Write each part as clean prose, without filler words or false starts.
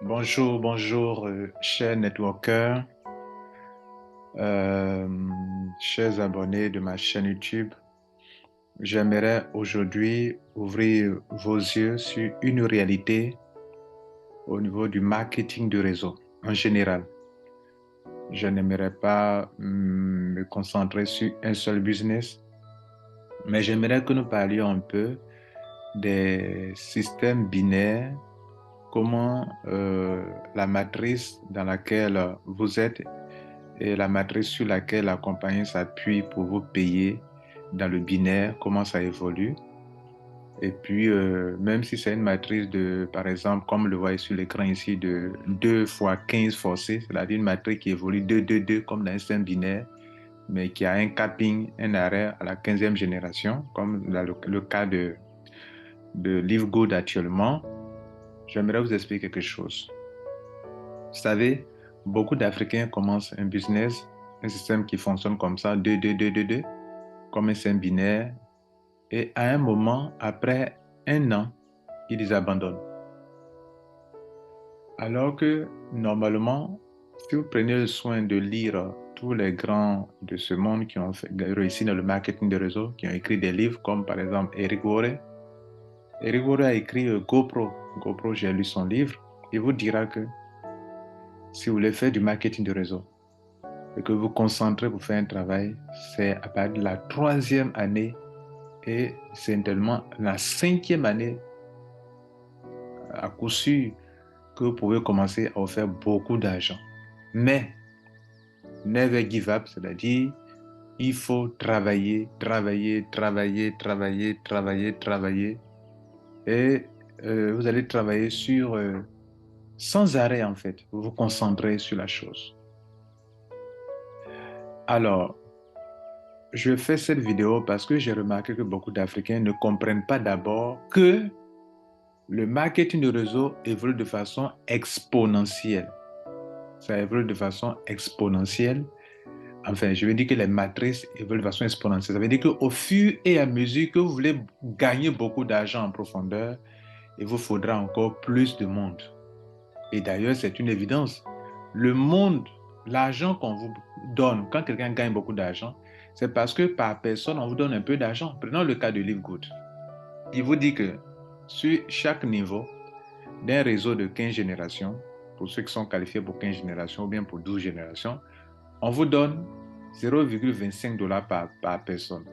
Bonjour, chers networkers, euh, chers abonnés de ma chaîne YouTube. J'aimerais aujourd'hui ouvrir vos yeux sur une réalité au niveau du marketing de réseau en général. Je n'aimerais pas me concentrer sur un seul business, mais j'aimerais que nous parlions un peu des systèmes binaires, comment la matrice dans laquelle vous êtes et la matrice sur laquelle la compagnie s'appuie pour vous payer dans le binaire, comment ça évolue. Et puis, même si c'est une matrice de, par exemple, comme le voyez sur l'écran ici, de 2 fois 15 forcé, c'est-à-dire une matrice qui évolue 2, 2, 2, comme dans un système binaire, mais qui a un capping, un arrêt à la 15e génération, comme dans le cas de Live Good actuellement, j'aimerais vous expliquer quelque chose. Vous savez, beaucoup d'Africains commencent un business, un système qui fonctionne comme ça, 2, 2, 2, 2, 2, comme un système binaire. Et à un moment, après un an, ils abandonnent. Alors que normalement, si vous prenez le soin de lire tous les grands de ce monde qui ont réussi dans le marketing de réseau, qui ont écrit des livres comme par exemple Eric Worre. Eric Worre a écrit GoPro. GoPro, j'ai lu son livre. Il vous dira que si vous voulez faire du marketing de réseau, et que vous vous concentrez pour faire un travail, c'est à partir de la troisième année et c'est tellement la cinquième année à coup sûr que vous pouvez commencer à vous faire beaucoup d'argent. Mais never give up, c'est-à-dire il faut travailler, travailler, travailler, travailler, travailler, travailler et vous allez travailler sur sans arrêt en fait. Vous vous concentrez sur la chose. Alors, je fais cette vidéo parce que j'ai remarqué que beaucoup d'Africains ne comprennent pas d'abord que le marketing de réseau évolue de façon exponentielle. Ça évolue de façon exponentielle. Enfin, je veux dire que les matrices évoluent de façon exponentielle. Ça veut dire qu'au fur et à mesure que vous voulez gagner beaucoup d'argent en profondeur, il vous faudra encore plus de monde. Et d'ailleurs, c'est une évidence. Le monde, l'argent qu'on vous donne, quand quelqu'un gagne beaucoup d'argent, c'est parce que par personne, on vous donne un peu d'argent. Prenons le cas de Live Good. Il vous dit que sur chaque niveau d'un réseau de 15 générations, pour ceux qui sont qualifiés pour 15 générations ou bien pour 12 générations, on vous donne 0,25 $ par personne.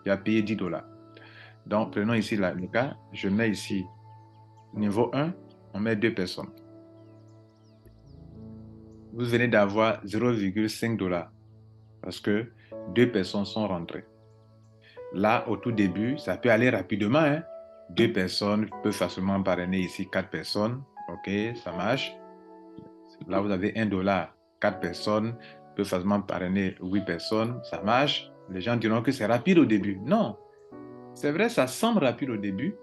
Tu as payé 10 $. Donc, prenons ici le cas. Je mets ici niveau 1, on met 2 personnes. Vous venez d'avoir 0,5 $ parce que 2 personnes sont rentrées. Là, au tout début, ça peut aller rapidement, hein. 2 personnes peuvent facilement parrainer ici 4 personnes. OK, ça marche. Là, vous avez 1 $. 4 personnes peuvent facilement parrainer 8 personnes. Ça marche. Les gens diront que c'est rapide au début. Non, c'est vrai, ça semble rapide au début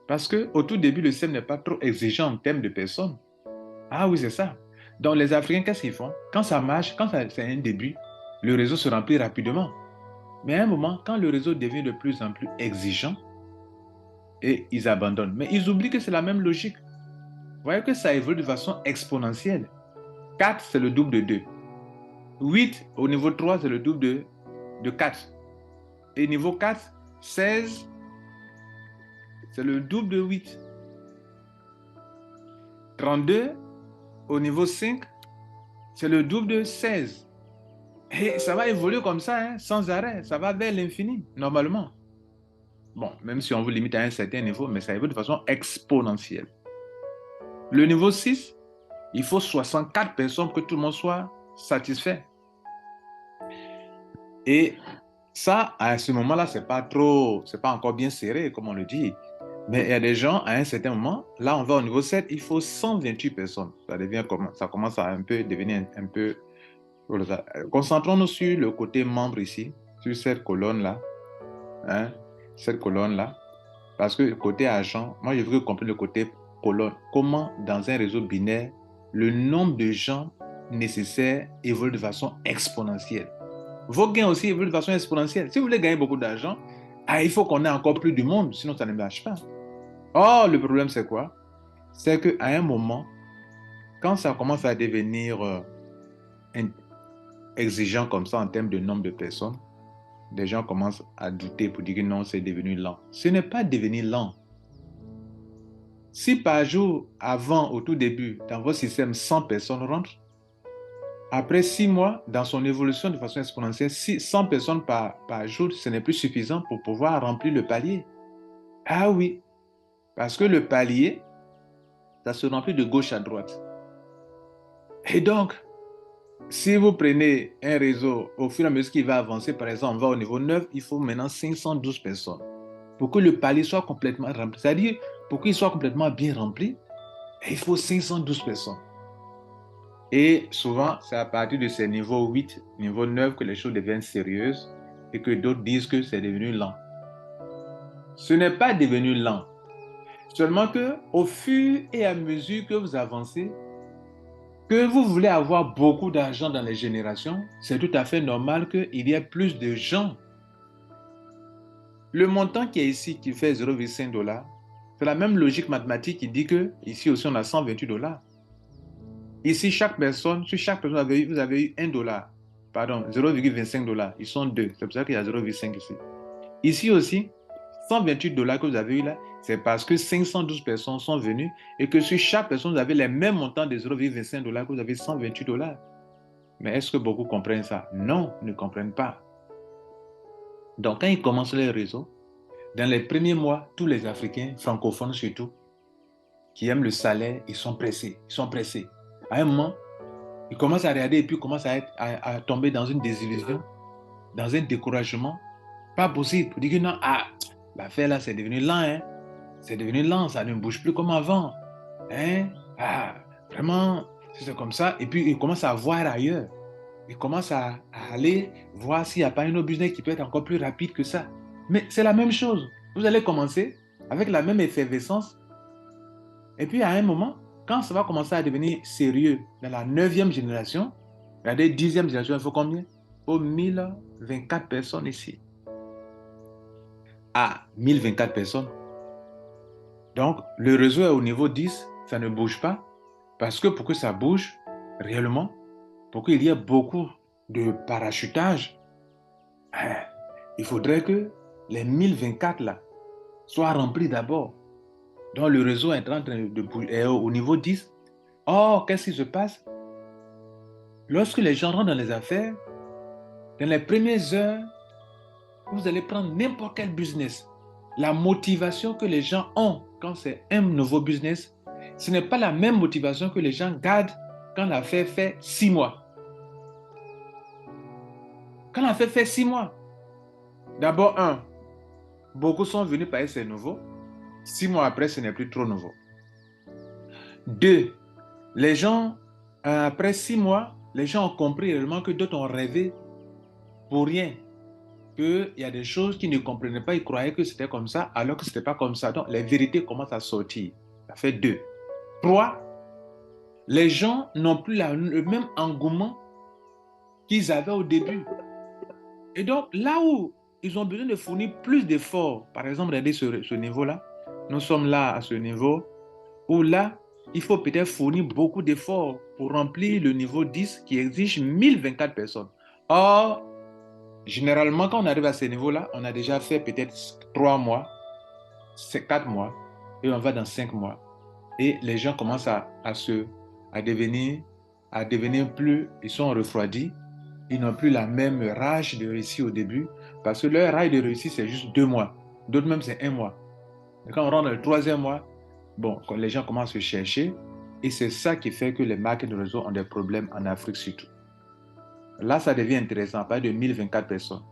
parce qu'au tout début, le système n'est pas trop exigeant en termes de personnes. Ah oui, c'est ça. Donc, les Africains, qu'est-ce qu'ils font? Quand ça marche, quand c'est un début, le réseau se remplit rapidement. Mais à un moment, quand le réseau devient de plus en plus exigeant, et ils abandonnent. Mais ils oublient que c'est la même logique. Vous voyez que ça évolue de façon exponentielle. 4, c'est le double de 2. 8, au niveau 3, c'est le double de 4. Et niveau 4, 16, c'est le double de 8. 32, au niveau 5, c'est le double de 16. Et ça va évoluer comme ça, hein, sans arrêt. Ça va vers l'infini, normalement. Bon, même si on vous limite à un certain niveau, mais ça évolue de façon exponentielle. Le niveau 6, il faut 64 personnes pour que tout le monde soit satisfait. Et ça, à ce moment-là, c'est pas encore bien serré, comme on le dit. Mais il y a des gens, à un certain moment, là, on va au niveau 7, il faut 128 personnes. Ça commence à un peu devenir un peu. Concentrons-nous sur le côté membre ici, sur cette colonne-là. Hein, cette colonne-là. Parce que côté argent, moi, je veux comprendre le côté colonne. Comment, dans un réseau binaire, le nombre de gens nécessaires évolue de façon exponentielle. Vos gains aussi évoluent de façon exponentielle. Si vous voulez gagner beaucoup d'argent, il faut qu'on ait encore plus de monde, sinon ça ne marche pas. Or, le problème, c'est quoi? C'est qu'à un moment, quand ça commence à devenir exigeant comme ça en termes de nombre de personnes, des gens commencent à douter pour dire que non, c'est devenu lent. Ce n'est pas devenu lent. Si par jour, avant, au tout début, dans votre système, 100 personnes rentrent, après 6 mois, dans son évolution de façon exponentielle, 100 personnes par jour, ce n'est plus suffisant pour pouvoir remplir le palier. Ah oui, parce que le palier, ça se remplit de gauche à droite. Et donc, si vous prenez un réseau, au fur et à mesure qu'il va avancer, par exemple, on va au niveau 9, il faut maintenant 512 personnes pour que le palier soit complètement rempli. C'est-à-dire, pour qu'il soit complètement bien rempli, il faut 512 personnes. Et souvent, c'est à partir de ces niveaux 8, niveau 9 que les choses deviennent sérieuses et que d'autres disent que c'est devenu lent. Ce n'est pas devenu lent. Seulement que au fur et à mesure que vous avancez, que vous voulez avoir beaucoup d'argent dans les générations, c'est tout à fait normal qu'il y ait plus de gens. Le montant qui est ici, qui fait 0,5 $, c'est la même logique mathématique qui dit que ici aussi on a 128 $. Ici, sur chaque personne, vous avez eu 1 $. Pardon, 0,25 $. Ils sont deux. C'est pour ça qu'il y a 0,5 ici. Ici aussi, 128 $ que vous avez eu là, c'est parce que 512 personnes sont venues et que sur chaque personne, vous avez les mêmes montants de 0,25 $ que vous avez 128 $. Mais est-ce que beaucoup comprennent ça? Non, ils ne comprennent pas. Donc, quand ils commencent les réseaux, dans les premiers mois, tous les Africains, francophones surtout, qui aiment le salaire, ils sont pressés. Ils sont pressés. À un moment, ils commencent à regarder et puis commencent à tomber dans une désillusion, dans un découragement. Pas possible. Pour dire que non, l'affaire là, c'est devenu lent, hein. C'est devenu lent, ça ne bouge plus comme avant. Hein? Vraiment, c'est comme ça. Et puis, ils commencent à voir ailleurs. Ils commencent à aller voir s'il n'y a pas un autre business qui peut être encore plus rapide que ça. Mais c'est la même chose. Vous allez commencer avec la même effervescence. Et puis, à un moment, quand ça va commencer à devenir sérieux dans la 9e génération, regardez, 10e génération, il faut combien? Il faut 1024 personnes ici. 1024 personnes. Donc, le réseau est au niveau 10, ça ne bouge pas. Parce que pour que ça bouge réellement, pour qu'il y ait beaucoup de parachutage, il faudrait que les 1024 là soient remplis d'abord. Donc, le réseau est en train de bouger au niveau 10. Or, qu'est-ce qui se passe? Lorsque les gens rentrent dans les affaires, dans les premières heures, vous allez prendre n'importe quel business. La motivation que les gens ont quand c'est un nouveau business, ce n'est pas la même motivation que les gens gardent quand l'affaire fait 6 mois. Quand l'affaire fait 6 mois, d'abord, beaucoup sont venus parce que c'est nouveau. 6 mois après, ce n'est plus trop nouveau. 2, les gens, après 6 mois, les gens ont compris réellement que d'autres ont rêvé pour rien. Qu'il y a des choses qu'ils ne comprenaient pas, ils croyaient que c'était comme ça, alors que ce n'était pas comme ça. Donc, les vérités commencent à sortir. Ça fait 2. 3, les gens n'ont plus le même engouement qu'ils avaient au début. Et donc, là où ils ont besoin de fournir plus d'efforts, par exemple, regardez ce niveau-là, nous sommes là à ce niveau, où là, il faut peut-être fournir beaucoup d'efforts pour remplir le niveau 10 qui exige 1024 personnes. Or, généralement, quand on arrive à ce niveau-là, on a déjà fait peut-être 3 mois, 4 mois, et on va dans 5 mois. Et les gens commencent à devenir plus, ils sont refroidis, ils n'ont plus la même rage de réussir au début, parce que leur rage de réussir, c'est juste 2 mois. D'autres même, c'est 1 mois. Et quand on rentre dans le 3e mois, quand les gens commencent à se chercher, et c'est ça qui fait que les marques de réseau ont des problèmes en Afrique surtout. Là, ça devient intéressant, à partir de 1024 personnes.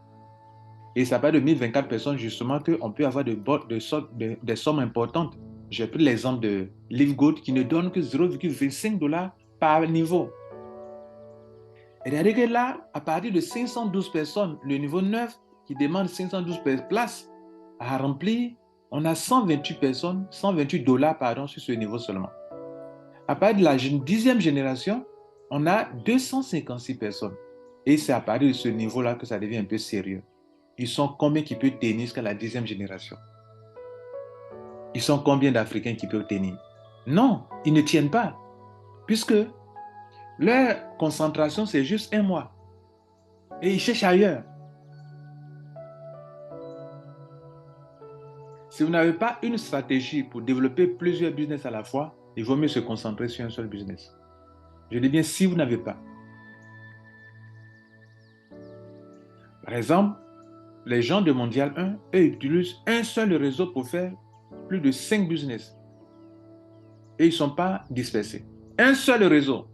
Et ça part de 1024 personnes, justement, qu'on peut avoir des sommes importantes. J'ai pris l'exemple de Livegood qui ne donne que 0,25 $ par niveau. Et regardez que là, à partir de 512 personnes, le niveau 9 qui demande 512 places à remplir, on a 128 personnes, 128 $ pardon, sur ce niveau seulement. À partir de la 10e génération, on a 256 personnes. Et c'est à partir de ce niveau-là que ça devient un peu sérieux. Ils sont combien qui peuvent tenir jusqu'à la 10e génération? Ils sont combien d'Africains qui peuvent tenir? Non, ils ne tiennent pas. puisque leur concentration, c'est juste un mois. Et ils cherchent ailleurs. Si vous n'avez pas une stratégie pour développer plusieurs business à la fois, il vaut mieux se concentrer sur un seul business. Je dis bien si vous n'avez pas. Par exemple, les gens de Mondial 1, eux, utilisent un seul réseau pour faire plus de 5 business. Et ils ne sont pas dispersés. Un seul réseau.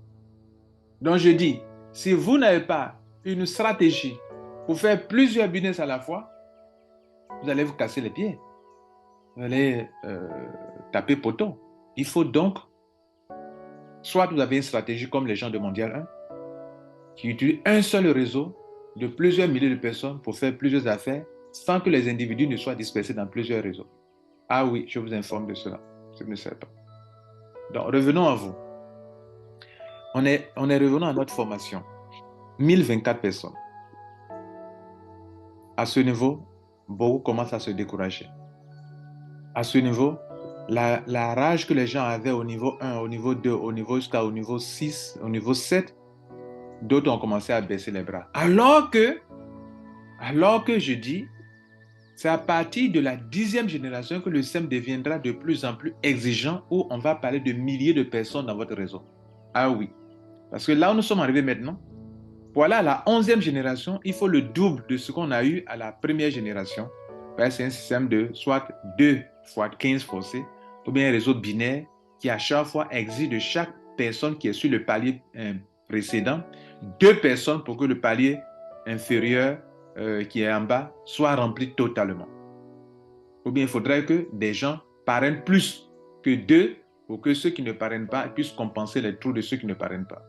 Donc je dis, si vous n'avez pas une stratégie pour faire plusieurs business à la fois, vous allez vous casser les pieds. Vous allez taper poteau. Il faut donc, soit vous avez une stratégie comme les gens de Mondial 1, qui utilisent un seul réseau de plusieurs milliers de personnes pour faire plusieurs affaires sans que les individus ne soient dispersés dans plusieurs réseaux. Ah oui, je vous informe de cela, si vous ne savez pas. Donc, revenons à vous. On est revenu à notre formation. 1024 personnes. À ce niveau, beaucoup commencent à se décourager. À ce niveau, la rage que les gens avaient au niveau 1, au niveau 2, au niveau jusqu'au niveau 6, au niveau 7, d'autres ont commencé à baisser les bras. Alors que je dis, c'est à partir de la 10e génération que le SEM deviendra de plus en plus exigeant, où on va parler de milliers de personnes dans votre réseau. Ah oui. Parce que là où nous sommes arrivés maintenant, pour aller à la 11e génération, il faut le double de ce qu'on a eu à la première génération. C'est un système de soit 2 fois 15 forcés, ou bien un réseau binaire qui à chaque fois exige de chaque personne qui est sur le palier précédent 2 personnes pour que le palier inférieur qui est en bas soit rempli totalement. Ou bien il faudrait que des gens parrainent plus que 2 pour que ceux qui ne parrainent pas puissent compenser les trous de ceux qui ne parrainent pas.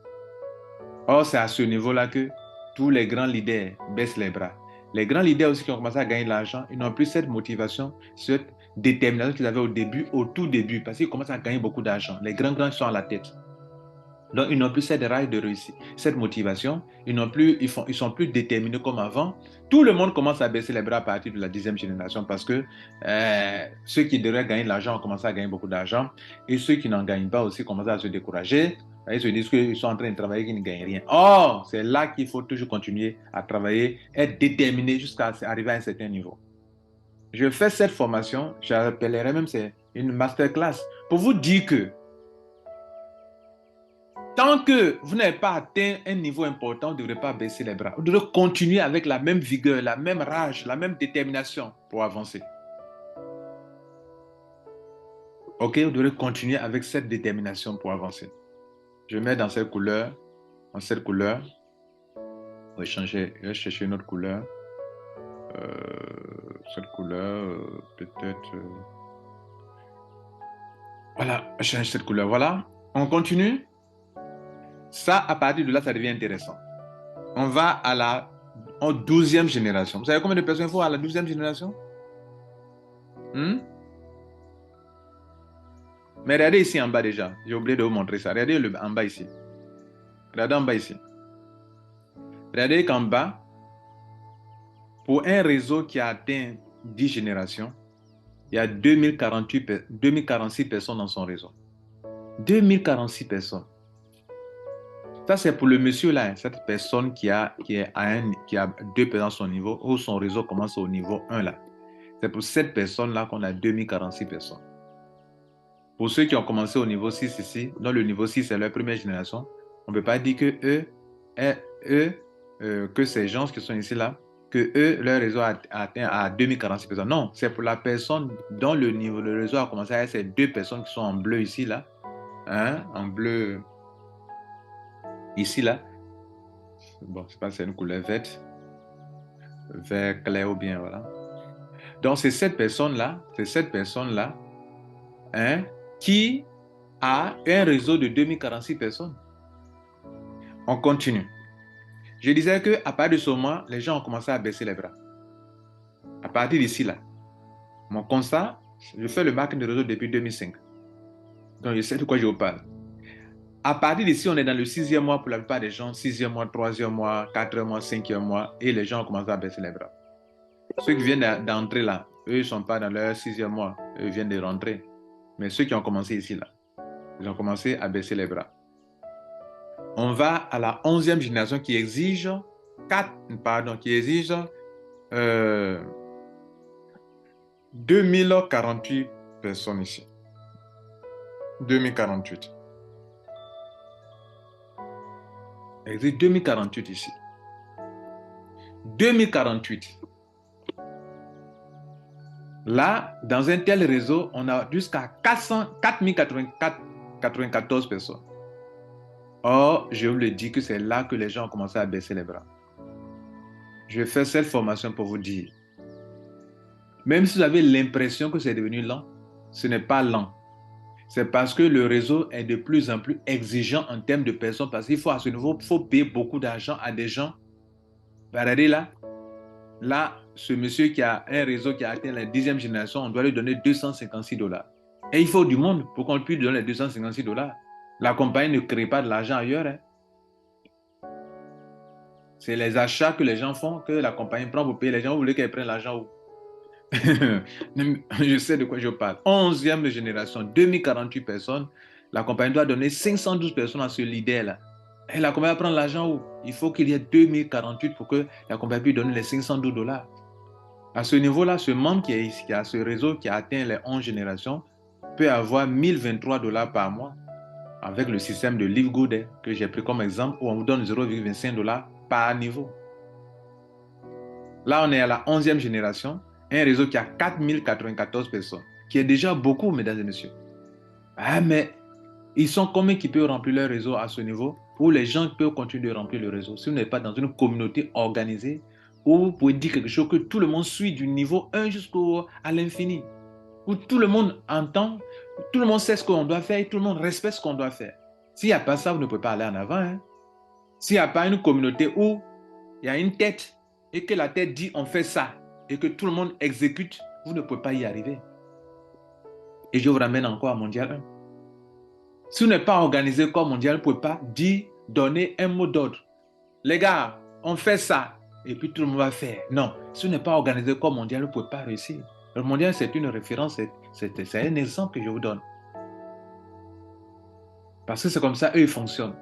Or, c'est à ce niveau-là que tous les grands leaders baissent les bras. Les grands leaders aussi qui ont commencé à gagner de l'argent, ils n'ont plus cette motivation, cette détermination qu'ils avaient au tout début, parce qu'ils commencent à gagner beaucoup d'argent. Les grands sont à la tête. Donc, ils n'ont plus cette rage de réussir, cette motivation. Ils sont plus déterminés comme avant. Tout le monde commence à baisser les bras à partir de la 10e génération parce que ceux qui devraient gagner de l'argent ont commencé à gagner beaucoup d'argent et ceux qui n'en gagnent pas aussi commencent à se décourager. Ils se disent qu'ils sont en train de travailler, qu'ils ne gagnent rien. Or, c'est là qu'il faut toujours continuer à travailler, être déterminé jusqu'à arriver à un certain niveau. Je fais cette formation, j'appellerais même c'est une masterclass pour vous dire que tant que vous n'avez pas atteint un niveau important, vous ne devrez pas baisser les bras. Vous devrez continuer avec la même vigueur, la même rage, la même détermination pour avancer. Ok, vous devrez continuer avec cette détermination pour avancer. Je mets dans cette couleur, je vais chercher une autre couleur. Cette couleur, peut-être... Voilà, je change cette couleur. Voilà, on continue. Ça, à partir de là, ça devient intéressant. On va à la 12e génération. Vous savez combien de personnes il faut à la 12e génération? Mais regardez ici en bas déjà. J'ai oublié de vous montrer ça. Regardez en bas ici. Regardez en bas ici. Regardez qu'en bas, pour un réseau qui a atteint 10 générations, il y a 2046 personnes dans son réseau. 2046 personnes. Ça, c'est pour le monsieur là, cette personne qui a 2 personnes à son niveau, ou son réseau commence au niveau 1 là. C'est pour cette personne-là qu'on a 2046 personnes. Pour ceux qui ont commencé au niveau 6 ici, dans le niveau 6, c'est leur première génération, on ne peut pas dire que que ces gens qui sont ici là, que leur réseau a atteint à 2046 personnes. Non, c'est pour la personne dont le réseau a commencé à être ces 2 personnes qui sont en bleu ici là, hein, en bleu ici là. Bon, je sais pas si c'est une couleur verte, vert clair ou bien voilà. Donc c'est cette personne-là, hein, qui a un réseau de 2046 personnes. On continue. Je disais qu'à partir de ce moment, les gens ont commencé à baisser les bras. À partir d'ici là, mon constat, je fais le marketing de réseau depuis 2005. Donc je sais de quoi je vous parle. À partir d'ici, on est dans le 6e mois pour la plupart des gens, 6e mois, 3e mois, 4e mois, 5e mois, et les gens ont commencé à baisser les bras. Ceux qui viennent d'entrer là, eux, ils ne sont pas dans leur 6e mois, eux viennent de rentrer. Mais ceux qui ont commencé ici là, ils ont commencé à baisser les bras. on va à la 11e génération qui exige 2048 personnes ici. 2048. Il existe 2048 ici. 2048. Là, dans un tel réseau, on a jusqu'à 4094 personnes. Or, je vous le dis que c'est là que les gens ont commencé à baisser les bras. Je fais cette formation pour vous dire, même si vous avez l'impression que c'est devenu lent, ce n'est pas lent. C'est parce que le réseau est de plus en plus exigeant en termes de personnes, parce qu'il faut à ce niveau, il faut payer beaucoup d'argent à des gens. Regardez là, ce monsieur qui a un réseau qui a atteint la 10e génération, on doit lui donner 256 $. Et il faut du monde pour qu'on puisse lui donner les 256 $. La compagnie ne crée pas de l'argent ailleurs. Hein. C'est les achats que les gens font, que la compagnie prend pour payer les gens. Vous voulez qu'elle prenne l'argent où? Je sais de quoi je parle. 11e génération, 2048 personnes. La compagnie doit donner 512 personnes à ce leader-là. Et la compagnie va prendre l'argent où? Il faut qu'il y ait 2048 pour que la compagnie puisse donner les 512 $. À ce niveau-là, ce membre qui a ce réseau qui a atteint les 11 générations peut avoir 1023 $ par mois avec le système de Live Good que j'ai pris comme exemple où on vous donne 0,25 $ par niveau. Là, on est à la 11e génération, un réseau qui a 4094 personnes, qui est déjà beaucoup, mesdames et messieurs. Ah, mais ils sont combien qui peuvent remplir leur réseau à ce niveau où les gens peuvent continuer de remplir le réseau si vous n'êtes pas dans une communauté organisée où vous pouvez dire quelque chose que tout le monde suit du niveau 1 jusqu'à l'infini, où tout le monde entend, tout le monde sait ce qu'on doit faire et tout le monde respecte ce qu'on doit faire. S'il n'y a pas ça, vous ne pouvez pas aller en avant. Hein? S'il n'y a pas une communauté où il y a une tête et que la tête dit on fait ça et que tout le monde exécute, vous ne pouvez pas y arriver. Et je vous ramène encore à Mondial 1. Si vous n'êtes pas organisé comme Mondial, vous ne pouvez pas donner un mot d'ordre. Les gars, on fait ça et puis tout le monde va faire. Non, si vous n'êtes pas organisé comme Mondial, vous ne pouvez pas réussir. Le Mondial, c'est une référence, c'est un exemple que je vous donne. Parce que c'est comme ça, eux, ils fonctionnent.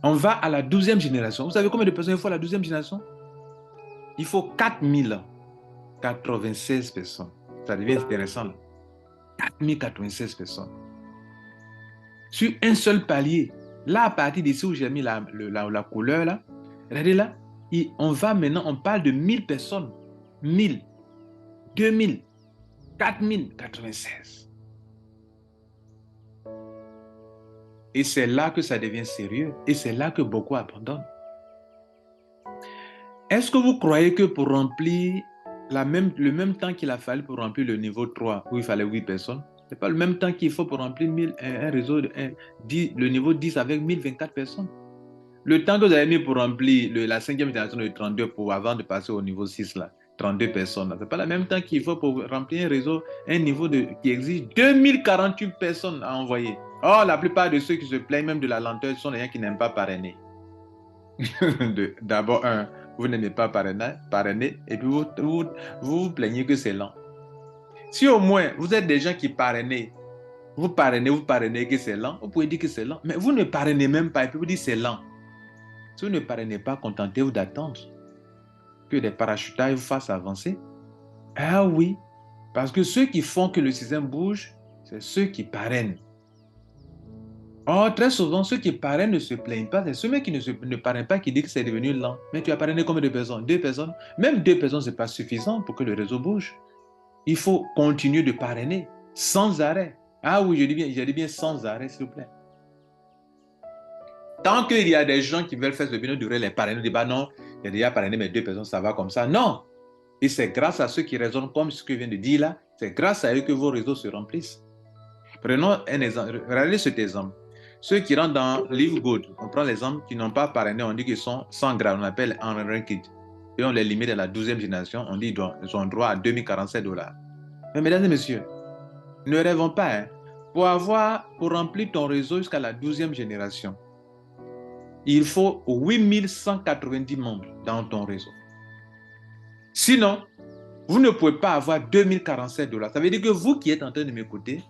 On va à la 12e génération. Vous savez combien de personnes il faut à la 12e génération? Il faut 4096 personnes. Ça devient intéressant. 4096 personnes. Sur un seul palier. Là, à partir d'ici où j'ai mis la couleur, là, regardez là, on va maintenant, on parle de 1000 personnes. 1000, 2000, 4096. Et c'est là que ça devient sérieux. Et c'est là que beaucoup abandonnent. Est-ce que vous croyez que pour remplir le même temps qu'il a fallu pour remplir le niveau 3, où il fallait 8 personnes, ce n'est pas le même temps qu'il faut pour remplir un réseau, le niveau 10 avec 1024 personnes? Le temps que vous avez mis pour remplir la 5e génération de 32 avant de passer au niveau 6, là, 32 personnes, ce n'est pas le même temps qu'il faut pour remplir un réseau, un niveau qui exige 2048 personnes à envoyer. Or, la plupart de ceux qui se plaignent même de la lenteur sont les gens qui n'aiment pas parrainer. D'abord, vous n'aimez pas parrainer et puis vous plaignez que c'est lent. Si au moins vous êtes des gens qui parrainez, vous parrainez que c'est lent, vous pouvez dire que c'est lent, mais vous ne parrainez même pas et puis vous dites que c'est lent. Si vous ne parrainez pas, contentez-vous d'attendre que des parachutages vous fassent avancer. Ah oui, parce que ceux qui font que le système bouge, c'est ceux qui parrainent. Or, très souvent, ceux qui parrainent ne se plaignent pas. C'est ceux qui ne parrainent pas qui disent que c'est devenu lent. Mais tu as parrainé combien de personnes? 2 personnes. Même 2 personnes, ce n'est pas suffisant pour que le réseau bouge. Il faut continuer de parrainer sans arrêt. Ah oui, je dis bien sans arrêt, s'il vous plaît. Tant qu'il y a des gens qui veulent faire ce bien durer les parrainer, on dit bah non, j'ai déjà parrainé mes 2 personnes, ça va comme ça. Non! Et c'est grâce à ceux qui raisonnent comme ce que je viens de dire là, c'est grâce à eux que vos réseaux se remplissent. Prenons un exemple. Regardez cet exemple. Ceux qui rentrent dans Live Good, on prend l'exemple qui n'ont pas parrainé, on dit qu'ils sont 100 grammes, on appelle unranked. Et on les limite à la 12e génération, on dit qu'ils ont droit à 2047 $. Mais mesdames et messieurs, ne rêvons pas. Hein. Pour remplir ton réseau jusqu'à la 12e génération, il faut 8190 membres dans ton réseau. Sinon, vous ne pouvez pas avoir 2047 $. Ça veut dire que vous qui êtes en train de m'écouter,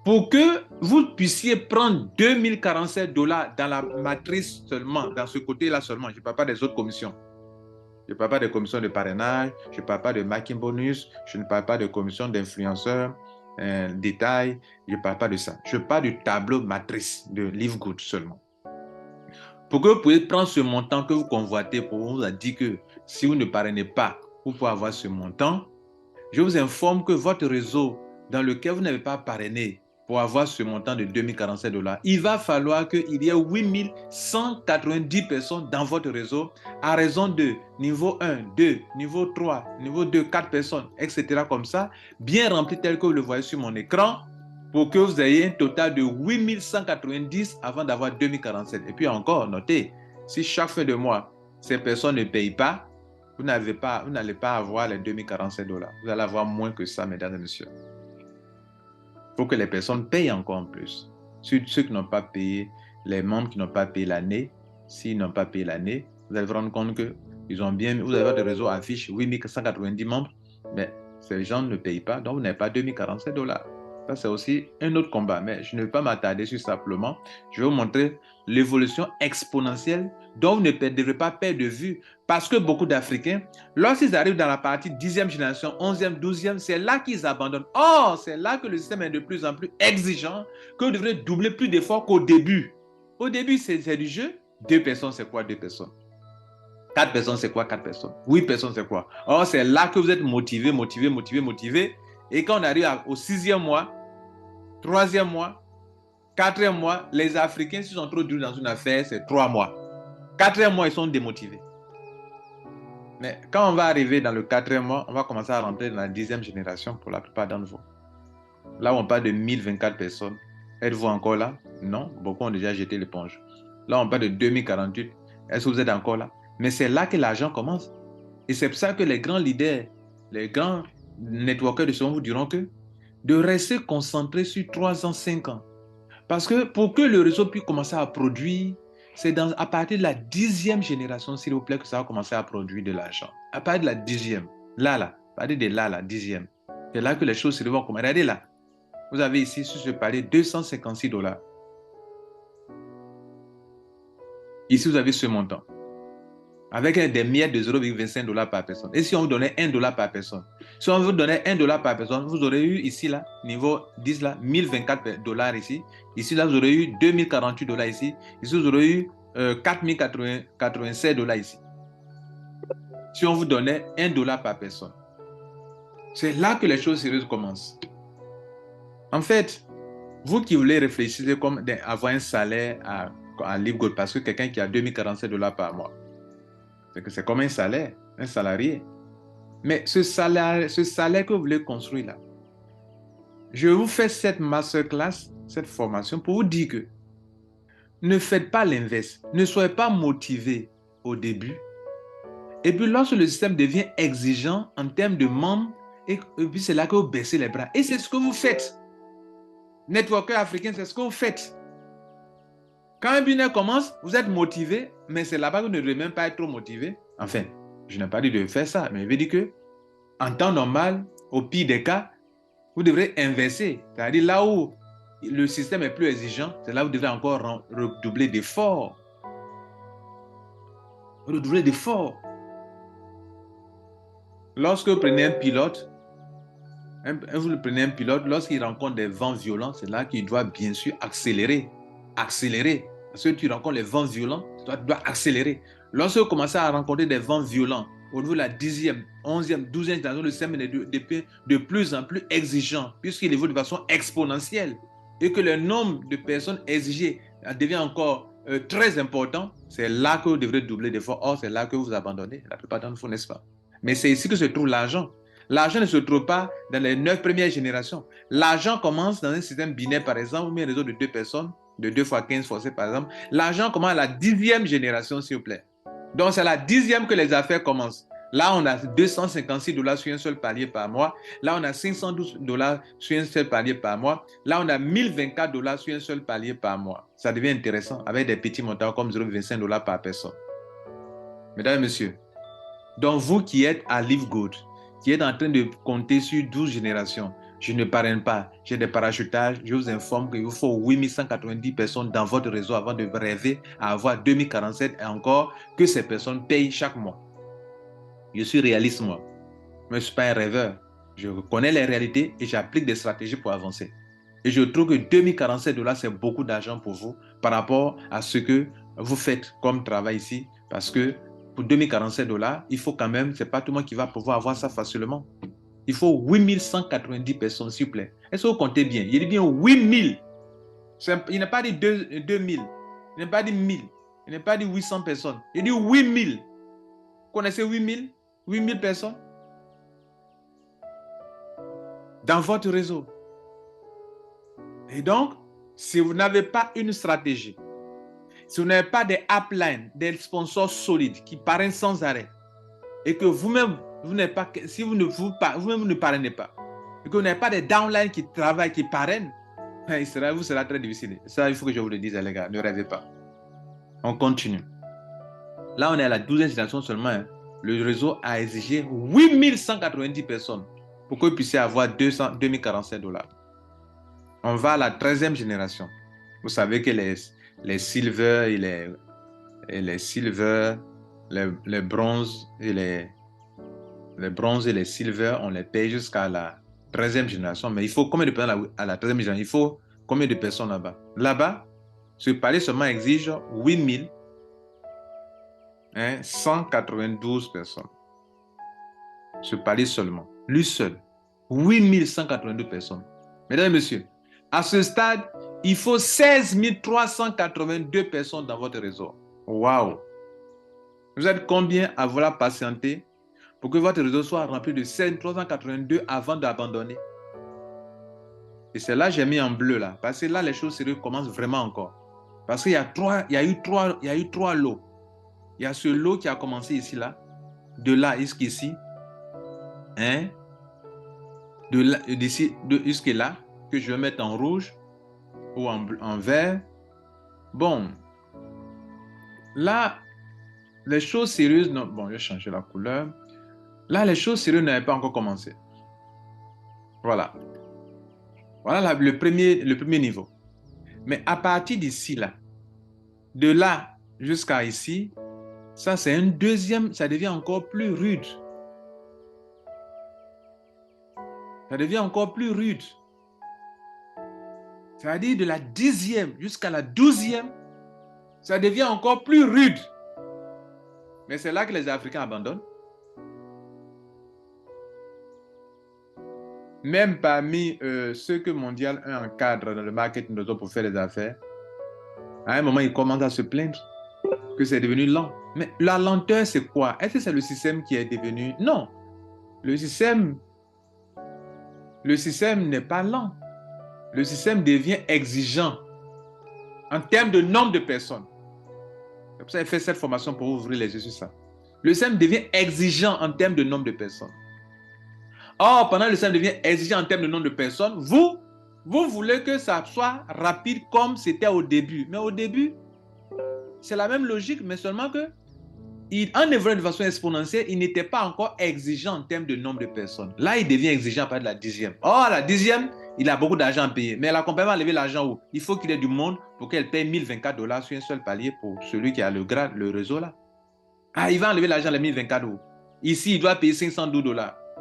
Pour que vous puissiez prendre 2047 $ dans la matrice seulement, dans ce côté-là seulement, je ne parle pas des autres commissions. Je ne parle pas des commissions de parrainage, je ne parle pas de marketing bonus, je ne parle pas de commission d'influenceurs, détail, je ne parle pas de ça. Je parle du tableau matrice de Live Good seulement. Pour que vous puissiez prendre ce montant que vous convoitez, pour vous a dit que si vous ne parrainez pas, vous pouvez avoir ce montant. Je vous informe que votre réseau dans lequel vous n'avez pas parrainé pour avoir ce montant de 2047 $, il va falloir qu'il y ait 8190 personnes dans votre réseau à raison de niveau 1, 2, niveau 3, niveau 2, 4 personnes, etc. comme ça, bien rempli tel que vous le voyez sur mon écran, pour que vous ayez un total de 8190 avant d'avoir 2047. Et puis encore, notez, si chaque fin de mois, ces personnes ne payent pas, vous n'allez pas avoir les 2047 $. Vous allez avoir moins que ça, mesdames et messieurs. Il faut que les personnes payent encore en plus. Ceux qui n'ont pas payé, les membres qui n'ont pas payé l'année, s'ils n'ont pas payé l'année, vous allez vous rendre compte que vous avez votre réseau affiche 8190 membres, mais ces gens ne payent pas, donc vous n'avez pas 2047 $. Ça, c'est aussi un autre combat, mais je ne vais pas m'attarder sur simplement. Je vais vous montrer l'évolution exponentielle dont vous ne devrez pas perdre de vue, parce que beaucoup d'Africains, lorsqu'ils arrivent dans la partie 10e génération, 11e, 12e, c'est là qu'ils abandonnent. Or, c'est là que le système est de plus en plus exigeant, que vous devrez doubler plus d'efforts qu'au début. Au début, c'est du jeu. 2 personnes, c'est quoi 2 personnes? 4 personnes, c'est quoi 4 personnes? 8 personnes, c'est quoi? Or, c'est là que vous êtes motivé. Et quand on arrive au 6e mois, 3e mois, 4e mois, les Africains, s'ils sont trop durs dans une affaire, c'est 3 mois. 4e mois, ils sont démotivés. Mais quand on va arriver dans le 4e mois, on va commencer à rentrer dans la 10e génération pour la plupart d'entre vous. Là où on parle de 1024 personnes, êtes-vous encore là? Non, beaucoup ont déjà jeté l'éponge. Là, on parle de 2048. Est-ce que vous êtes encore là? Mais c'est là que l'argent commence. Et c'est pour ça que les grands leaders, les grands networkers de ce monde vous diront que de rester concentré sur 3 ans, 5 ans. Parce que pour que le réseau puisse commencer à produire, c'est à partir de la 10e génération, s'il vous plaît, que ça va commencer à produire de l'argent. À partir de la 10e. Là, à partir de là, la 10e. C'est là que les choses se vont commencer. Regardez là. Vous avez ici, sur ce palier, 256 $. Ici, vous avez ce montant. Avec des miettes de 0,25 $ par personne. Et si on vous donnait 1 $ par personne? Si on vous donnait 1 $ par personne, vous aurez eu ici, là, niveau 10, là, 1024 $ ici. Ici, là, vous aurez eu 2048 $ ici. Ici, vous aurez eu 4087 $ ici. Si on vous donnait 1 $ par personne. C'est là que les choses sérieuses commencent. En fait, vous qui voulez réfléchir comme avoir un salaire à Live Good, parce que quelqu'un qui a 2047 $ par mois, c'est comme un salaire, un salarié. Mais ce salaire que vous voulez construire là, je vous fais cette masterclass, cette formation pour vous dire que ne faites pas l'inverse. Ne soyez pas motivé au début. Et puis lorsque le système devient exigeant en termes de membres, et puis c'est là que vous baissez les bras. Et c'est ce que vous faites. Networker africain, c'est ce que vous faites. Quand un business commence, vous êtes motivé, mais c'est là-bas que vous ne devez même pas être trop motivé. Enfin, je n'ai pas dit de faire ça, mais je veux dire que en temps normal, au pire des cas, vous devrez inverser. C'est-à-dire là où le système est plus exigeant, c'est là où vous devrez encore redoubler d'efforts. Redoubler d'efforts. Lorsque vous prenez un pilote, lorsqu'il rencontre des vents violents, c'est là qu'il doit bien sûr accélérer. Accélérer. Parce que tu rencontres les vents violents, tu dois accélérer. Lorsque vous commencez à rencontrer des vents violents, au niveau de la 10e, 11e, 12e génération, le système est de plus en plus exigeant, puisqu'il évolue de façon exponentielle, et que le nombre de personnes exigées devient encore très important, c'est là que vous devrez doubler d'efforts. Or, c'est là que vous abandonnez, la plupart d'entre vous, n'est-ce pas? Mais c'est ici que se trouve l'argent. L'argent ne se trouve pas dans les 9 premières générations. L'argent commence dans un système binaire, par exemple, ou un réseau de 2 personnes, de 2 fois 15 forcés, par exemple. L'argent commence à la 10e génération, s'il vous plaît. Donc, c'est à la 10e que les affaires commencent. Là, on a 256 $ sur un seul palier par mois. Là, on a 512 $ sur un seul palier par mois. Là, on a 1024 $ sur un seul palier par mois. Ça devient intéressant avec des petits montants comme 0,25 $ par personne. Mesdames et messieurs, donc vous qui êtes à Live Good, qui êtes en train de compter sur 12 générations, Je ne parraine pas. J'ai des parachutages. Je vous informe qu'il vous faut 8190 personnes dans votre réseau avant de rêver à avoir 2047 et encore que ces personnes payent chaque mois. Je suis réaliste, moi. Mais je ne suis pas un rêveur. Je connais les réalités et j'applique des stratégies pour avancer. Et je trouve que 2047 $, c'est beaucoup d'argent pour vous par rapport à ce que vous faites comme travail ici. Parce que pour 2047 $, il faut quand même, ce n'est pas tout le monde qui va pouvoir avoir ça facilement. Il faut 8190 personnes, s'il vous plaît. Est-ce que vous comptez bien? Il dit bien 8000. Il n'a pas dit 2000. Il n'a pas dit 1000. Il n'a pas dit 800 personnes. Il dit 8000. Vous connaissez 8000? 8000 personnes dans votre réseau. Et donc, si vous n'avez pas une stratégie, si vous n'avez pas des uplines, des sponsors solides qui parrainent sans arrêt, et que vous-même, vous n'êtes pas, si vous-même vous ne parrainez pas, et que vous n'avez pas des downlines qui travaillent, qui parrainent, vous sera très difficile. Ça, il faut que je vous le dise, les gars, ne rêvez pas. On continue. Là, on est à la 12e génération seulement. Hein. Le réseau a exigé 8190 personnes pour que vous puissiez avoir 2047 $. On va à la 13e génération. Vous savez que les silver et les silver, les bronzes et les bronzes et les silver, on les paye jusqu'à la 13e génération. Mais il faut combien de personnes à la 13e génération? Il faut combien de personnes là-bas? Là-bas, ce palais seulement exige 8192 personnes. Ce palais seulement. Lui seul. 8192 personnes. Mesdames et messieurs, à ce stade, il faut 16 382 personnes dans votre réseau. Waouh! Vous êtes combien à vouloir patienter pour que votre réseau soit rempli de 16 382 avant d'abandonner? Et c'est là que j'ai mis en bleu là. Parce que là, les choses sérieuses commencent vraiment encore. Parce qu'il y a eu trois lots. Il y a ce lot qui a commencé ici là. De là jusqu'ici. Hein? D'ici jusque là. Que je vais mettre en rouge. Ou en vert. Bon. Là, les choses sérieuses... Non, bon, je vais changer la couleur. Là, les choses sérieuses n'avaient pas encore commencé. Voilà. Voilà le premier niveau. Mais à partir d'ici, là, de là jusqu'à ici, ça c'est un deuxième, ça devient encore plus rude. Ça devient encore plus rude. C'est-à-dire de la 10e jusqu'à la 12e, ça devient encore plus rude. Mais c'est là que les Africains abandonnent. Même parmi ceux que Mondial 1 encadre dans le marketing pour faire des affaires, à un moment, ils commencent à se plaindre que c'est devenu lent. Mais la lenteur, c'est quoi? Est-ce que c'est le système qui est devenu... Non. Le système n'est pas lent. Le système devient exigeant en termes de nombre de personnes. C'est pour ça que j'ai fait cette formation pour ouvrir les yeux sur ça. Le système devient exigeant en termes de nombre de personnes. Or, pendant que le système devient exigeant en termes de nombre de personnes, vous voulez que ça soit rapide comme c'était au début. Mais au début, c'est la même logique, mais seulement que en évoluant de façon exponentielle, il n'était pas encore exigeant en termes de nombre de personnes. Là, il devient exigeant à partir de la 10e. Or, la 10e, il a beaucoup d'argent à payer. Mais la compagnie va lever l'argent où? Il faut qu'il ait du monde pour qu'elle paye 1024 $ sur un seul palier pour celui qui a le réseau là. Ah, il va enlever l'argent les 1024 €. Ici, il doit payer 512 $.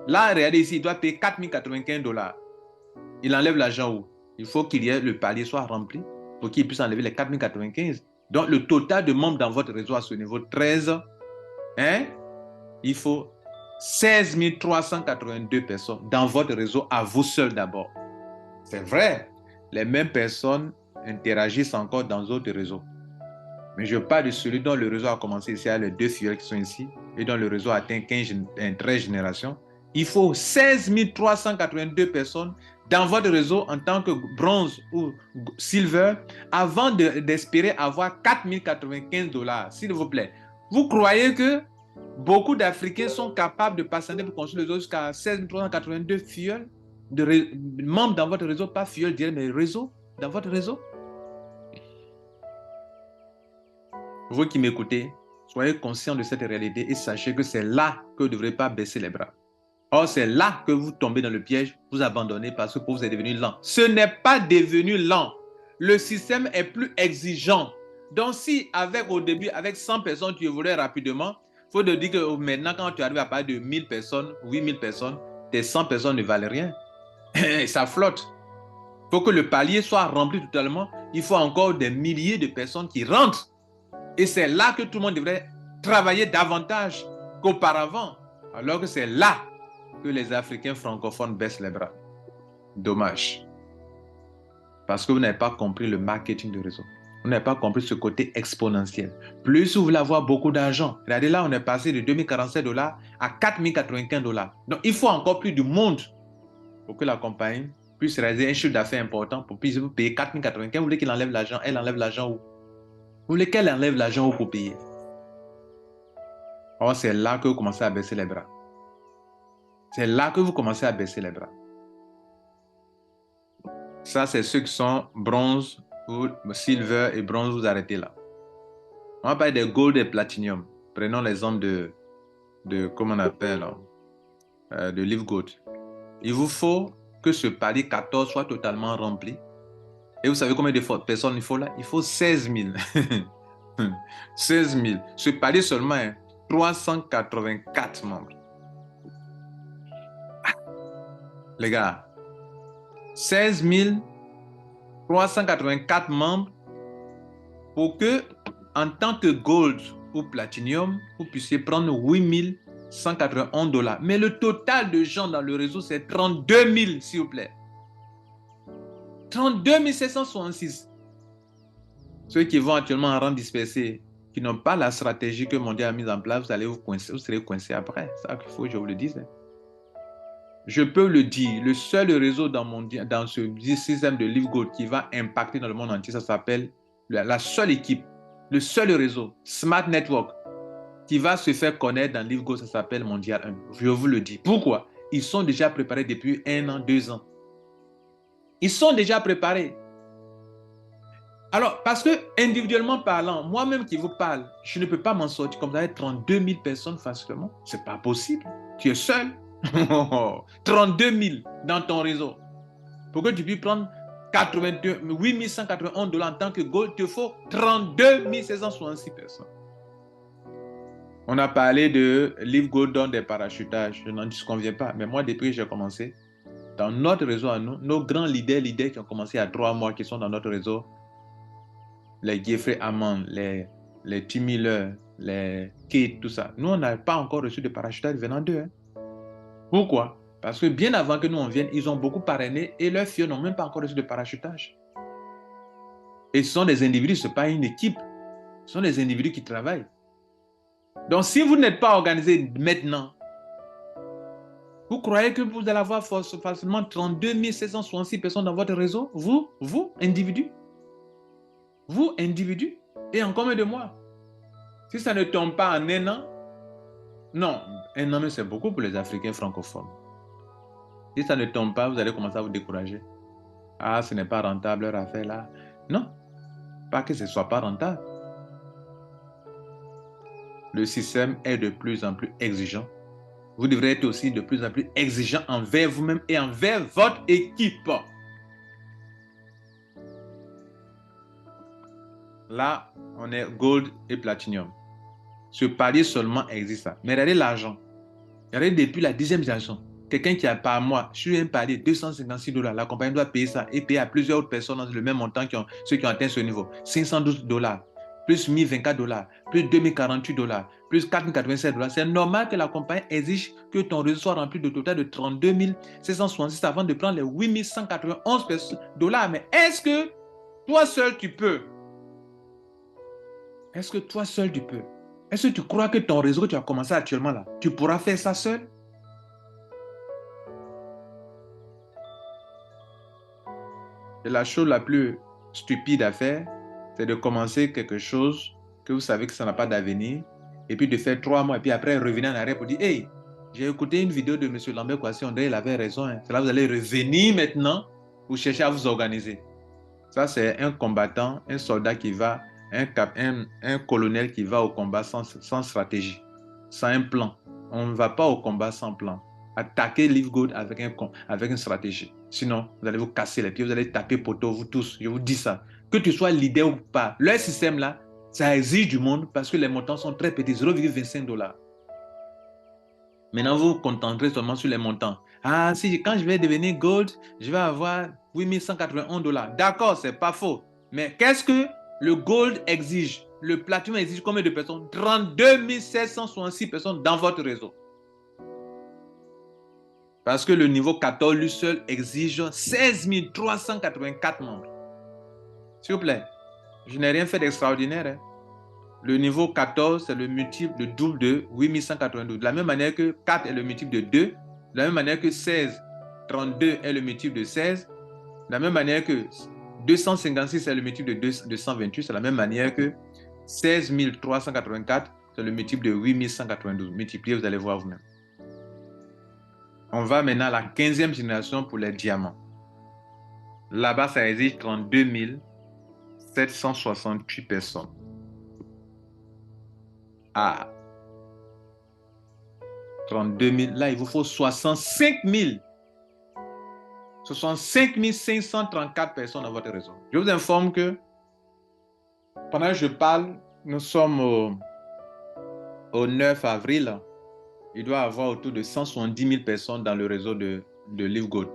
Là, regardez ici, il doit payer 4095 $. Il enlève l'argent où? Il faut qu'il y ait le palier soit rempli pour qu'il puisse enlever les 4095. Donc, le total de membres dans votre réseau à ce niveau 13, il faut 16 382 personnes dans votre réseau à vous seul d'abord. C'est vrai, les mêmes personnes interagissent encore dans d'autres réseaux. Mais je parle de celui dont le réseau a commencé ici, il y a les 2 fioles qui sont ici, et dont le réseau a atteint 13 générations. Il faut 16 382 personnes dans votre réseau en tant que bronze ou silver avant d'espérer avoir 4095 $. S'il vous plaît. Vous croyez que beaucoup d'Africains sont capables de patienter pour construire le réseau jusqu'à 16 382 fioles de membres dans votre réseau, pas fioles, mais réseau dans votre réseau? Vous qui m'écoutez, soyez conscients de cette réalité et sachez que c'est là que vous ne devrez pas baisser les bras. Or, c'est là que vous tombez dans le piège, vous abandonnez parce que vous êtes devenu lent. Ce n'est pas devenu lent. Le système est plus exigeant. Donc, si au début, avec 100 personnes, tu évoluais rapidement, il faut te dire que maintenant, quand tu arrives à parler de 1000 personnes, 8000 personnes, tes 100 personnes ne valent rien. Ça flotte. Il faut que le palier soit rempli totalement. Il faut encore des milliers de personnes qui rentrent. Et c'est là que tout le monde devrait travailler davantage qu'auparavant. Alors que c'est là que les Africains francophones baissent les bras. Dommage. Parce que vous n'avez pas compris le marketing de réseau. Vous n'avez pas compris ce côté exponentiel. Plus vous voulez avoir beaucoup d'argent. Regardez là, on est passé de 2047 $ à 4095 $. Donc, il faut encore plus de monde pour que la compagnie puisse réaliser un chiffre d'affaires important pour puisse vous payer 4095. Vous voulez qu'il enlève l'argent? Elle enlève l'argent où? Vous voulez qu'elle enlève l'argent où pour payer? Or, c'est là que vous commencez à baisser les bras. C'est là que vous commencez à baisser les bras. Ça, c'est ceux qui sont bronze, ou silver et bronze, vous arrêtez là. On va parler de gold et platinum. Prenons l'exemple de comment on appelle, de Live Gold. Il vous faut que ce palier 14 soit totalement rempli. Et vous savez combien de personnes il faut là? Il faut 16 000. 16 000. Ce palier seulement, 384 membres. Les gars, 16 384 membres pour que, en tant que gold ou platinum, vous puissiez prendre 8 191 $. Mais le total de gens dans le réseau, c'est 32 000, s'il vous plaît. 32 766. Ceux qui vont actuellement en rang dispersé, qui n'ont pas la stratégie que Mondial a mise en place, vous allez vous coincer, vous serez coincé après. C'est ça qu'il faut que je vous le dise. Je peux le dire, le seul réseau dans ce système de Live Gold qui va impacter dans le monde entier, ça s'appelle la seule équipe, le seul réseau, Smart Network, qui va se faire connaître dans Live Gold, ça s'appelle Mondial 1. Je vous le dis. Pourquoi? Ils sont déjà préparés depuis 1 an, 2 ans. Ils sont déjà préparés. Alors, parce que individuellement parlant, moi-même qui vous parle, je ne peux pas m'en sortir comme ça avec 32 000 personnes facilement. C'est pas possible. Tu es seul. 32 000 dans ton réseau. Pour que tu puisses prendre 8 191 $ en tant que gold, il te faut 32 766 personnes. On a parlé de Live Gold dans des parachutages. Je n'en disconviens pas. Mais moi, depuis que j'ai commencé, dans notre réseau à nous, nos grands leaders qui ont commencé il y a 3 mois, qui sont dans notre réseau, les Jeffrey Hammond, les Tim Miller, les Kate, tout ça. Nous, on n'a pas encore reçu de parachutage venant d'eux. Hein. Pourquoi? Parce que bien avant que nous on vienne, ils ont beaucoup parrainé et leurs filles n'ont même pas encore reçu de parachutage. Et ce sont des individus, ce n'est pas une équipe. Ce sont des individus qui travaillent. Donc, si vous n'êtes pas organisé maintenant, vous croyez que vous allez avoir facilement 32 766 personnes dans votre réseau? Vous, individus? Vous, individus? Et en combien de mois? Si ça ne tombe pas en 1 an, non, 1 an, mais c'est beaucoup pour les Africains francophones. Si ça ne tombe pas, vous allez commencer à vous décourager. Ah, ce n'est pas rentable leur affaire là. Non, pas que ce ne soit pas rentable. Le système est de plus en plus exigeant. Vous devrez être aussi de plus en plus exigeant envers vous-même et envers votre équipe. Là, on est gold et platinum. Ce palier seulement existe là. Mais regardez l'argent. Regardez depuis la 10e génération. Quelqu'un qui a par mois, sur un palier, 256 $, la compagnie doit payer ça et payer à plusieurs autres personnes dans le même montant ceux qui ont atteint ce niveau. 512 $, plus 1024 $, plus 2048 $, plus 4087 $. C'est normal que la compagnie exige que ton réseau soit rempli de total de 32 766 avant de prendre les 8 191 $. Mais est-ce que toi seul tu peux? Est-ce que toi seul tu peux? Est-ce que tu crois que ton réseau que tu as commencé actuellement là, tu pourras faire ça seul? Et la chose la plus stupide à faire, c'est de commencer quelque chose que vous savez que ça n'a pas d'avenir, et puis de faire 3 mois, et puis après revenir en arrière pour dire, hey, j'ai écouté une vidéo de M. Lambert Kouassi, on dirait qu'il avait raison. Hein. C'est là que vous allez revenir maintenant pour chercher à vous organiser. Ça, c'est un combattant, un soldat qui va, un colonel qui va au combat sans stratégie, sans un plan. On ne va pas au combat sans plan. Attaquez Live Good avec une stratégie. Sinon, vous allez vous casser les pieds, vous allez taper poteau, vous tous. Je vous dis ça. Que tu sois leader ou pas, leur système là, ça exige du monde parce que les montants sont très petits, 0,25 $. Maintenant, vous vous concentrez seulement sur les montants. Ah, si quand je vais devenir gold, je vais avoir 8 181 $. D'accord, c'est pas faux. Mais qu'est-ce que le gold exige? Le platinum exige combien de personnes? 32 766 personnes dans votre réseau. Parce que le niveau 14, lui seul, exige 16 384 membres. S'il vous plaît, je n'ai rien fait d'extraordinaire. Hein. Le niveau 14, c'est le multiple, le double de 8192. De la même manière que 4 est le multiple de 2, de la même manière que 16, 32 est le multiple de 16, de la même manière que 256 est le multiple de 228, c'est la même manière que 16 384, c'est le multiple de 8192. Multipliez, vous allez voir vous-même. On va maintenant à la 15e génération pour les diamants. Là-bas, ça exige 32 768 personnes. Ah, 32 000. Là, il vous faut 65 000. 65 534 personnes dans votre réseau. Je vous informe que pendant que je parle, nous sommes au 9 avril. Il doit y avoir autour de 170 000 personnes dans le réseau de Live Good.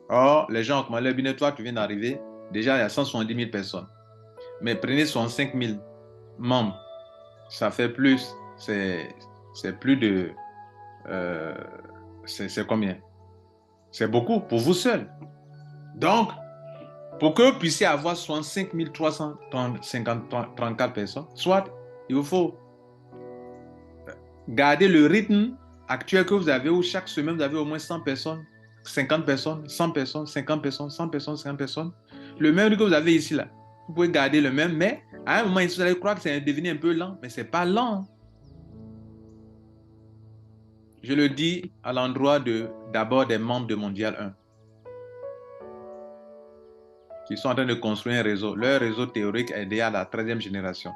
Or, les gens ont commandé, bien toi, tu viens d'arriver. Déjà, il y a 170 000 personnes. Mais prenez 65 000 membres. Ça fait plus. C'est plus de... c'est combien? C'est beaucoup pour vous seul. Donc, pour que vous puissiez avoir 65 334 personnes, soit il vous faut garder le rythme actuel que vous avez où chaque semaine vous avez au moins 100 personnes, 50 personnes, 100 personnes, 50 personnes, 100 personnes, 50 personnes. Le même que vous avez ici là. Vous pouvez garder le même, mais à un moment, vous allez croire que c'est devenu un peu lent, mais ce n'est pas lent. Je le dis à l'endroit d'abord des membres de Mondial 1 qui sont en train de construire un réseau. Leur réseau théorique est déjà à la 13e génération.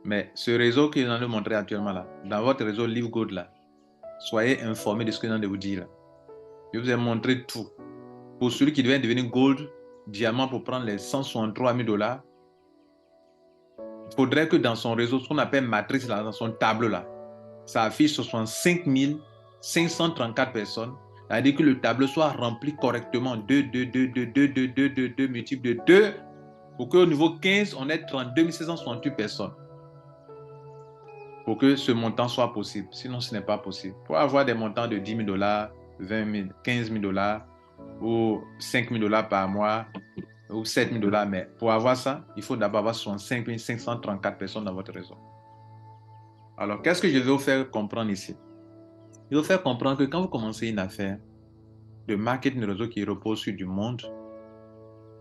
Mais ce réseau qu'ils ont de montrer actuellement là, dans votre réseau Live Good là, soyez informés de ce que je viens de vous dire là. Je vous ai montré tout. Pour celui qui devait devenir gold, diamant pour prendre les 163 000 $, il faudrait que dans son réseau, ce qu'on appelle matrice là, dans son tableau là, ça affiche 65 534 personnes. C'est-à-dire que le tableau soit rempli correctement. 2, 2, 2, 2, 2, 2, 2, 2, 2, multiple de 2, pour qu'au niveau 15, on ait 32 768 personnes. Pour que ce montant soit possible. Sinon, ce n'est pas possible. Pour avoir des montants de 10 000 $, 20 000, 15 000 $, ou 5 000 $ par mois, ou 7 000 $, mais pour avoir ça, il faut d'abord avoir 65 534 personnes dans votre réseau. Alors, qu'est-ce que je vais vous faire comprendre ici? Je vais vous faire comprendre que quand vous commencez une affaire de marketing de réseau qui repose sur du monde,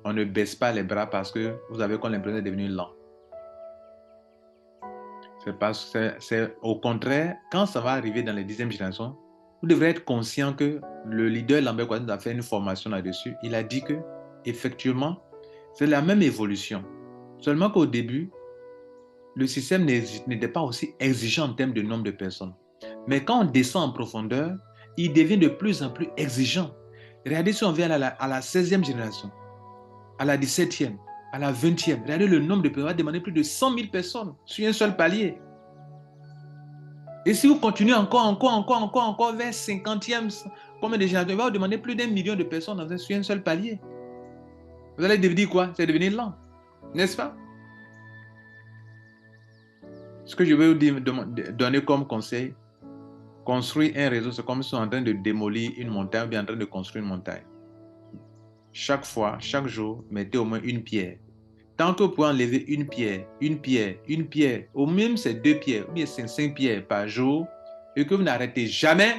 on ne baisse pas les bras parce que vous avez comme l'impression de devenir lent. C'est au contraire, quand ça va arriver dans les 10e générations, vous devrez être conscient que le leader Lambert Kouaddin a fait une formation là-dessus. Il a dit que, effectivement, c'est la même évolution. Seulement qu'au début, le système n'était pas aussi exigeant en termes de nombre de personnes. Mais quand on descend en profondeur, il devient de plus en plus exigeant. Regardez si on vient à la 16e génération, à la 17e, à la 20e. Regardez le nombre de personnes. On va demander plus de 100 000 personnes sur un seul palier. Et si vous continuez encore vers 50e, combien de générations, il va vous demander plus d'1 million de personnes sur un seul palier. Vous allez devenir quoi? C'est devenir lent. N'est-ce pas? Ce que je vais vous donner comme conseil, construire un réseau, c'est comme si on est en train de démolir une montagne ou bien en train de construire une montagne. Chaque fois, chaque jour, mettez au moins une pierre. Tant que vous pouvez enlever une pierre, au même c'est 2 pierres, ou bien c'est 5 pierres par jour, et que vous n'arrêtez jamais,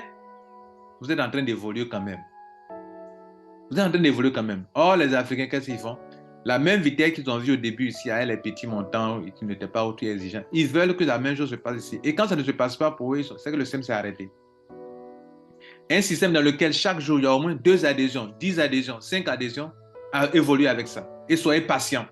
vous êtes en train d'évoluer quand même. Vous êtes en train d'évoluer quand même. Or, les Africains, qu'est-ce qu'ils font? La même vitesse qu'ils ont vu au début ici, avec les petits montants qui n'étaient pas aussi exigeants. Ils veulent que la même chose se passe ici. Et quand ça ne se passe pas pour eux, c'est que le système s'est arrêté. Un système dans lequel chaque jour, il y a au moins 2 adhésions, 10 adhésions, 5 adhésions, à évoluer avec ça. Et soyez patients.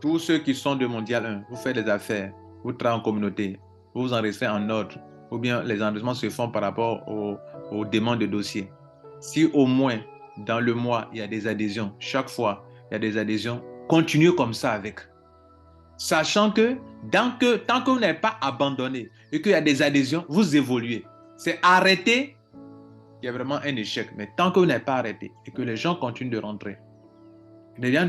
Tous ceux qui sont de Mondial 1, vous faites des affaires, vous travaillez en communauté, vous vous enregistrez en ordre, ou bien les enregistrements se font par rapport aux demandes de dossier. Si au moins dans le mois, il y a des adhésions, chaque fois, il y a des adhésions, continuez comme ça avec. Sachant que, tant que vous n'avez pas abandonné et qu'il y a des adhésions, vous évoluez. C'est arrêter, il y a vraiment un échec. Mais tant que vous n'avez pas arrêté et que les gens continuent de rentrer, les gens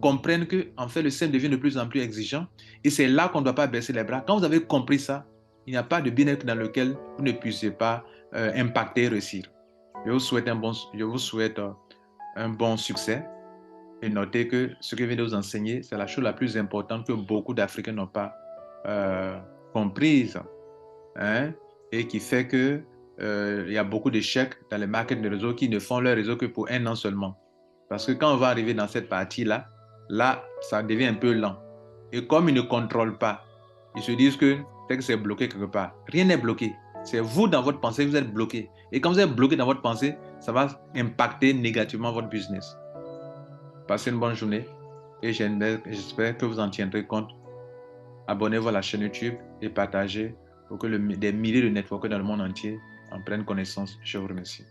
comprennent que en fait, le système devient de plus en plus exigeant et c'est là qu'on ne doit pas baisser les bras. Quand vous avez compris ça, il n'y a pas de bien-être dans lequel vous ne puissiez pas impacter et réussir. Je vous souhaite un bon succès et notez que ce que je viens de vous enseigner, c'est la chose la plus importante que beaucoup d'Africains n'ont pas euh, comprise, hein, et qui fait que il y a beaucoup d'échecs dans les marques de réseau qui ne font leur réseau que pour un an seulement. Parce que quand on va arriver dans cette partie-là, là, ça devient un peu lent. Et comme ils ne contrôlent pas, ils se disent que peut-être que c'est bloqué quelque part. Rien n'est bloqué. C'est vous dans votre pensée, vous êtes bloqué. Et quand vous êtes bloqué dans votre pensée, ça va impacter négativement votre business. Passez une bonne journée et j'espère que vous en tiendrez compte. Abonnez-vous à la chaîne YouTube et partagez pour que des milliers de networkers dans le monde entier en prennent connaissance. Je vous remercie.